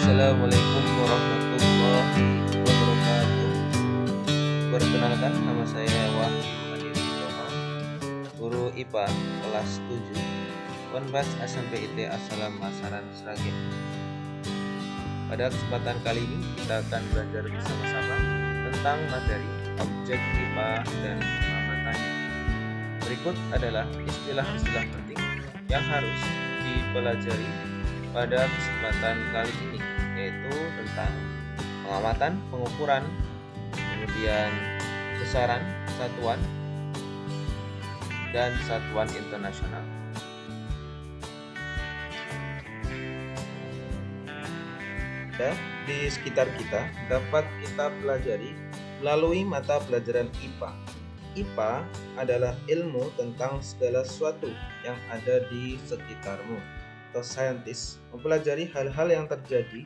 Assalamualaikum warahmatullahi wabarakatuh. Perkenalkan, nama saya Wahyu Hadi Tono, guru IPA kelas 7 Unbas SMP IT Assalam Masaran Sragen. Pada kesempatan kali ini kita akan belajar bersama-sama tentang materi objek IPA dan pengamatannya. Berikut adalah istilah-istilah penting yang harus dipelajari pada kesempatan kali ini, yaitu tentang pengamatan, pengukuran, kemudian besaran, satuan, dan satuan internasional. Di sekitar kita dapat kita pelajari melalui mata pelajaran IPA. IPA adalah ilmu tentang segala sesuatu yang ada di sekitarmu. Atau saintis mempelajari hal-hal yang terjadi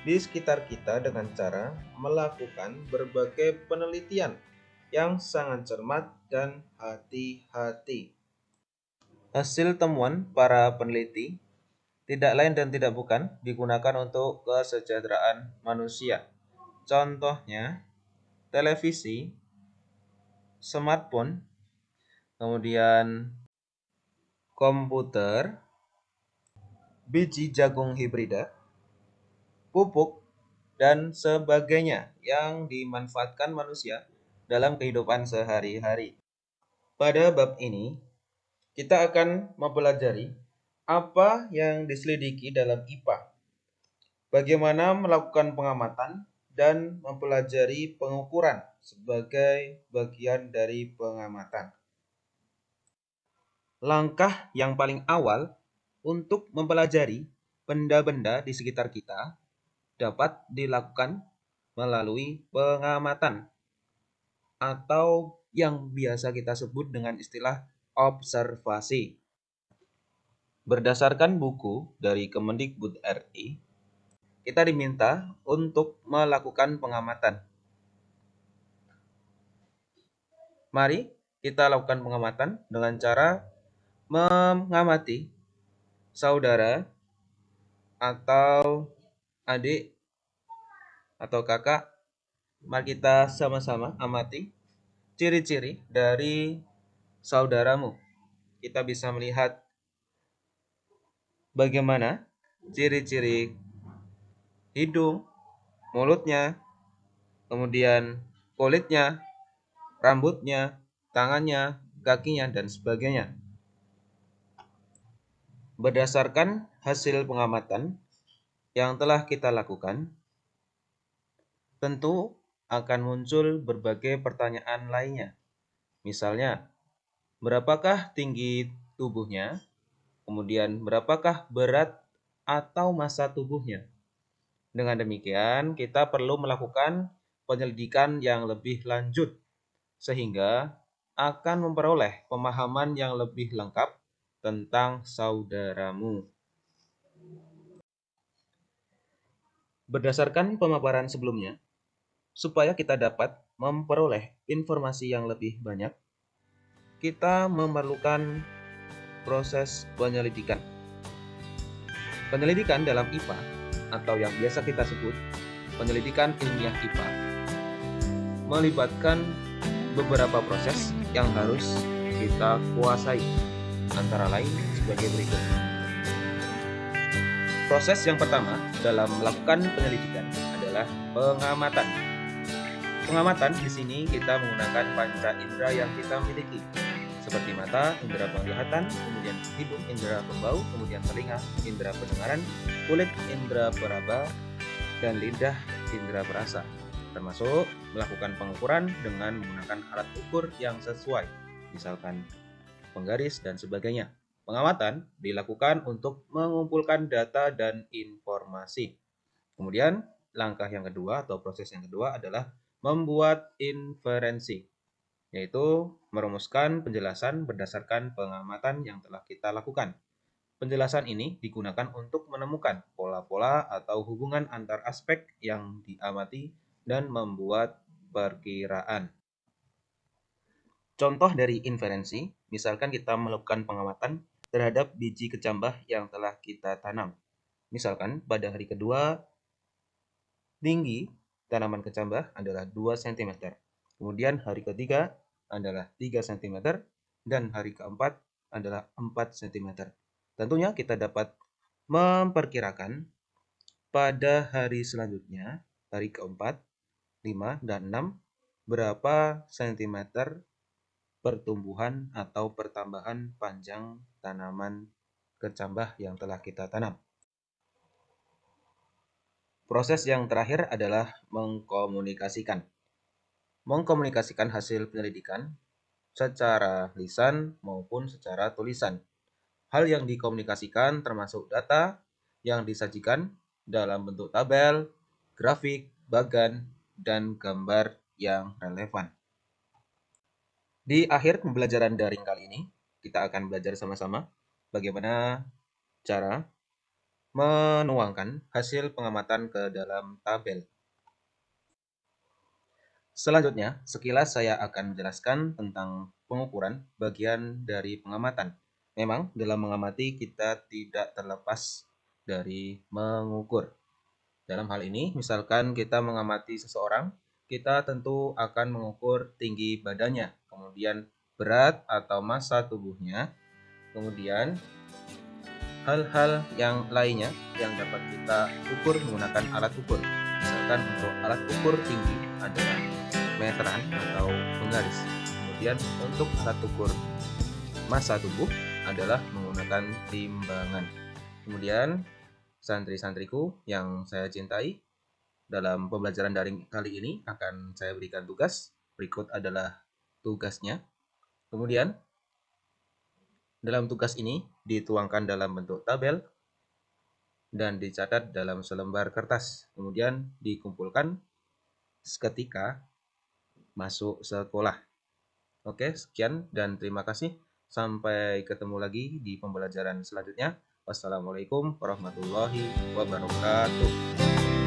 di sekitar kita dengan cara melakukan berbagai penelitian yang sangat cermat dan hati-hati. Hasil temuan para peneliti tidak lain dan tidak bukan digunakan untuk kesejahteraan manusia. Contohnya televisi, smartphone, kemudian komputer, biji jagung hibrida, pupuk, dan sebagainya yang dimanfaatkan manusia dalam kehidupan sehari-hari. Pada bab ini, kita akan mempelajari apa yang diselidiki dalam IPA, bagaimana melakukan pengamatan, dan mempelajari pengukuran sebagai bagian dari pengamatan. Langkah yang paling awal untuk mempelajari benda-benda di sekitar kita dapat dilakukan melalui pengamatan atau yang biasa kita sebut dengan istilah observasi. Berdasarkan buku dari Kemendikbud RI, kita diminta untuk melakukan pengamatan. Mari kita lakukan pengamatan dengan cara mengamati saudara atau adik atau kakak. Mari kita sama-sama amati ciri-ciri dari saudaramu. Kita bisa melihat bagaimana ciri-ciri hidung, mulutnya, kemudian kulitnya, rambutnya, tangannya, kakinya, dan sebagainya. Berdasarkan hasil pengamatan yang telah kita lakukan, tentu akan muncul berbagai pertanyaan lainnya. Misalnya, berapakah tinggi tubuhnya? Kemudian, berapakah berat atau massa tubuhnya? Dengan demikian, kita perlu melakukan penyelidikan yang lebih lanjut, sehingga akan memperoleh pemahaman yang lebih lengkap tentang saudaramu. Berdasarkan pemaparan sebelumnya, supaya kita dapat memperoleh informasi yang lebih banyak, kita memerlukan proses penyelidikan. Penyelidikan dalam IPA atau yang biasa kita sebut penyelidikan ilmiah IPA melibatkan beberapa proses yang harus kita kuasai, antara lain sebagai berikut. Proses yang pertama dalam melakukan penyelidikan adalah pengamatan. Pengamatan di sini kita menggunakan panca indera yang kita miliki, seperti mata, indera penglihatan, kemudian hidung, indera pembau, kemudian telinga, indera pendengaran, kulit, indera peraba, dan lidah, indera perasa, termasuk melakukan pengukuran dengan menggunakan alat ukur yang sesuai, misalkan penggaris dan sebagainya. Pengamatan dilakukan untuk mengumpulkan data dan informasi. Kemudian langkah yang kedua atau proses yang kedua adalah membuat inferensi, yaitu merumuskan penjelasan berdasarkan pengamatan yang telah kita lakukan. Penjelasan ini digunakan untuk menemukan pola-pola atau hubungan antar aspek yang diamati dan membuat perkiraan. Contoh dari inferensi, misalkan kita melakukan pengamatan terhadap biji kecambah yang telah kita tanam. Misalkan pada hari kedua Tinggi tanaman kecambah adalah 2 cm. Kemudian hari ketiga adalah 3 cm dan hari keempat adalah 4 cm. Tentunya kita dapat memperkirakan pada hari selanjutnya, hari keempat, 5, dan 6, berapa sentimeter pertumbuhan atau pertambahan panjang tanaman kecambah yang telah kita tanam. Proses yang terakhir adalah mengkomunikasikan. Mengkomunikasikan hasil penyelidikan secara lisan maupun secara tulisan. Hal yang dikomunikasikan termasuk data yang disajikan dalam bentuk tabel, grafik, bagan, dan gambar yang relevan. Di akhir pembelajaran daring kali ini, kita akan belajar sama-sama bagaimana cara menuangkan hasil pengamatan ke dalam tabel. Selanjutnya, sekilas saya akan menjelaskan tentang pengukuran bagian dari pengamatan. Memang dalam mengamati kita tidak terlepas dari mengukur. Dalam hal ini, misalkan kita mengamati seseorang, kita tentu akan mengukur tinggi badannya, kemudian berat atau massa tubuhnya, kemudian hal-hal yang lainnya yang dapat kita ukur menggunakan alat ukur. Misalkan untuk alat ukur tinggi adalah meteran atau penggaris. Kemudian untuk alat ukur massa tubuh adalah menggunakan timbangan. Kemudian santri-santriku yang saya cintai, dalam pembelajaran daring kali ini akan saya berikan tugas. Berikut adalah tugasnya. Kemudian dalam tugas ini dituangkan dalam bentuk tabel dan dicatat dalam selembar kertas. Kemudian dikumpulkan seketika masuk sekolah. Oke, sekian dan terima kasih. Sampai ketemu lagi di pembelajaran selanjutnya. Wassalamualaikum warahmatullahi wabarakatuh.